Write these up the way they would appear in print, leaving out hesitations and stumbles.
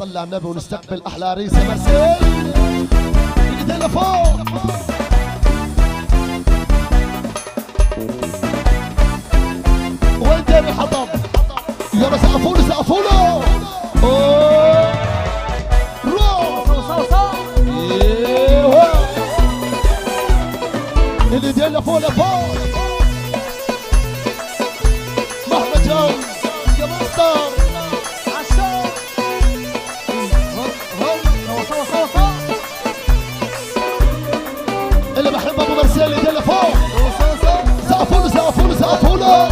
نصلي على النبي ونستقبل احلى عريس يا مرسيل. ايدينا فوق. وين داري الحطب؟ يلا سقفوا له سقفوا له. ايدينا فوق لفوق. مهما جاي يا مستر اللي بحب ابو مرسيل ايدينا فوق. سقفوا له سقفوا له سقفوا له.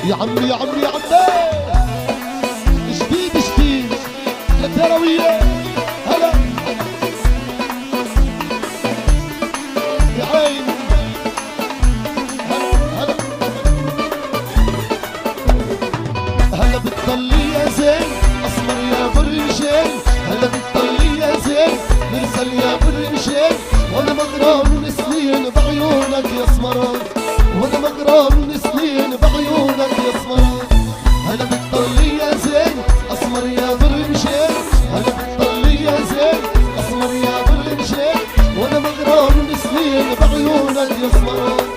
يا عمي يا عمي يا عمي جديد جديد للدروية. هلا يا عين هلا هلا بتطلي يا زين اسمر يا برشين. هلا بتطلي يا زين مرسل يا برشين. وانا مغرام من سنين بعيونك يا اسمران. وانا مغرام من سنين بعيونك يا اسمران. هلا بتطلي يا زين اسمر يا برشين. هلا بتطلي يا زين اسمر يا برشين. وانا مغرام من سنين بعيونك يا اسمران.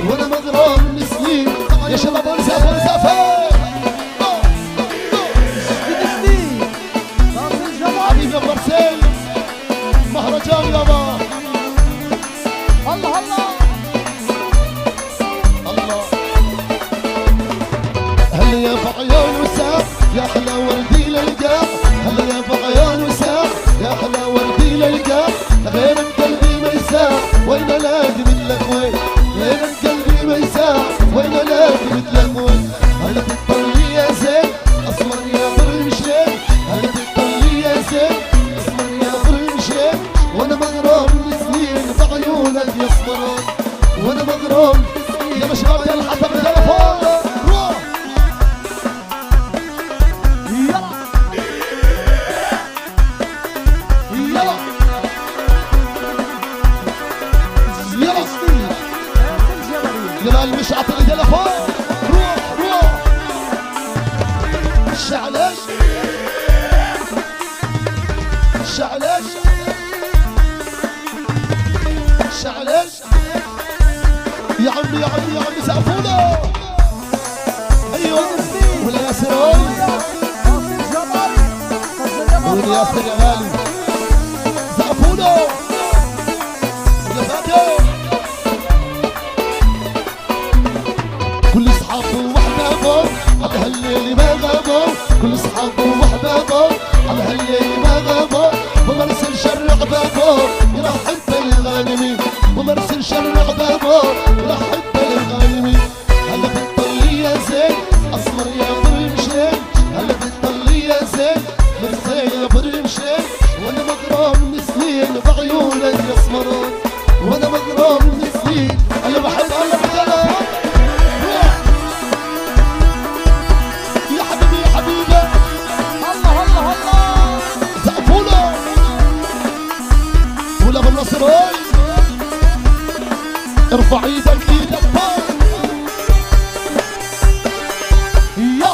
وانا مغرام من سنين يا شباب انسافر انسافر. حبيبي يا مرسيل مهرجان يابا. الله الله الله. هلا يا بعيون وساق يا احلى وردي للقاع. هلا يا بعيون وساق يا احلى وردي للقاع. غير قلبي ما يساع وين الاقي مثلك وين. غير قلبي ما يساع وين الاقي مثلك وين. هلا بتطلي يا زين اسمر يا برشين. هلا بتطلي يا زين اسمر يا برشين. وانا مغرام من سنين بعيونك يا اسمران. وانا مغرام يا شباب يا الحسب التلفون. روح يلا يلا يلا يلا المشعط التلفون. روح روح الشعلش الشعلش الشعلش. يا عمي يا عمي يا عمي سقفوا له. ايوه ولا ياسر ولا ياسر يا غالي سقفوا له يا فاتن. كل اصحابه واحبابه على هالليل ما غابوا. كل اصحابه واحبابه على هالليل ما غابوا. ومرسل شر عبابه يرحب بالغانمين. ومرسل شر عبابه يرحب بالغانمين. هلا بتطلي يا زين اسمر يا برمشين. هلا بتطلي يا زين مرسل يا برمشين. وانا مغرام من سنين بعيونك يا اسمران. وانا مغرام من سنين. انا بحب هلا بتطلي يا حبيبي يا حبيبي. الله الله الله سقفوا له. ولا بالنصر ارفع ايدك ايدك فوق. يا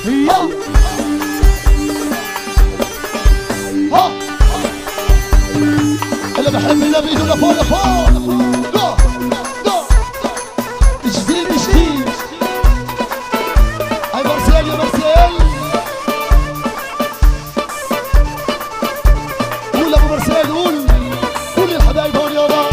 يا ها اللي بحب النبي ايده لفوق لفوق. جو جو جديد جديد. هاي مرسيل يا مرسيل. قول ابو مرسيل قول. كل الحبايب هون يابا.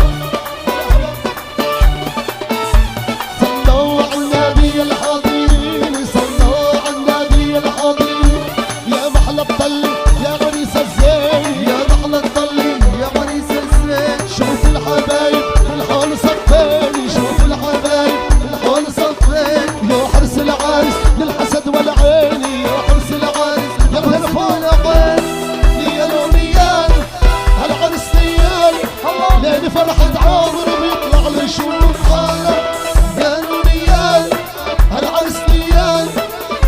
صلوا على النبي الحاضرين. صلوا على النبي الحاضرين. يا محلى الطل يا عريس الزين. يا محلى الطل يا عريس الزين. شوف الحبايب الحال صفين. شوف الحبايب الحال صفين. يا حرس العرس للحسد والعين. يا حرس العرس يا الهرفان عين. يا لونيان هالعرس نيال. لين فرحة عامر بيطلع ليشوف حاله. يا لونيان هالعرس نيال.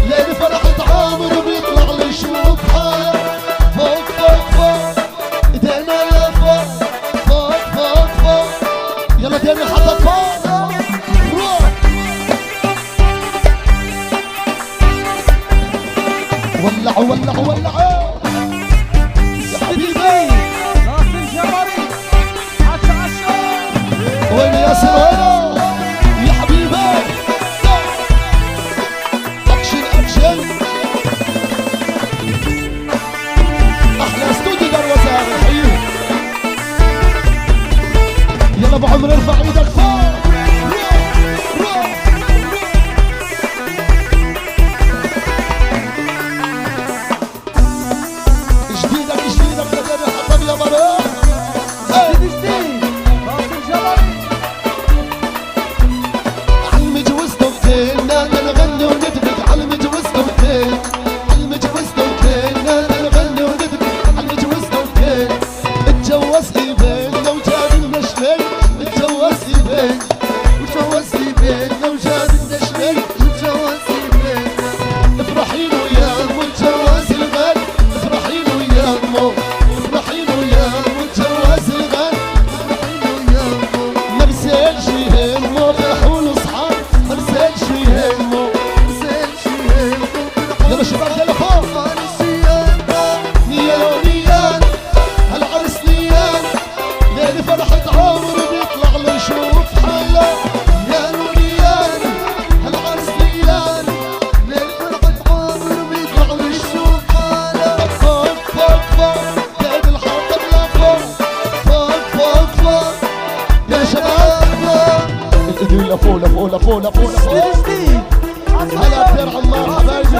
لين فرحة عامر بيطلع ليشوف حاله. فوق فوق فوق ايدينا لفوق. فوق فوق فوق يلا ديني حطت فوق. روح ولع ولع يا حبيبي ناصر الجبري عشا وين ياسر وين يا حبيبي اكشن اكشن احلى استوديو دروزة الحقيقي يلا ابو عمر ارفع ايدك فوق جديدك لدينا حطب يا مرة جديد ناصر الجبري عالمجوز توتين نانا نغني وندبك عالمجوز توتين عالمجوز توتين نانا نغني وندبك عالمجوز توتين اتجوز ايبين لو جاب النشلين اتجوز ايبين وجوز ايبين لو جاب النشلين وجوز ايبين افرحي له يا ام وتجوز الغد افرحي له يا ام افرحي له يا ام وتجوز الغد افرحي له يا ام مرسل شي همه فرحوا له صحاب مرسل شي همه مرسل شي همه يلا شباب يلا فوق نيان نيان هالعرس نيان ليلة فرحة عمر بيطلع له يشوف حاله نيان ونيان هالعرس نيان ليلة فرحة عمر بيطلع له يشوف حاله فوق فوق فوق قاعد الحاطب لفوق فوق فوق فوق يا شباب فوق الايدين لفوق لفوق لفوق لفوق لفوق جديد هلا بدير عمار حبايبي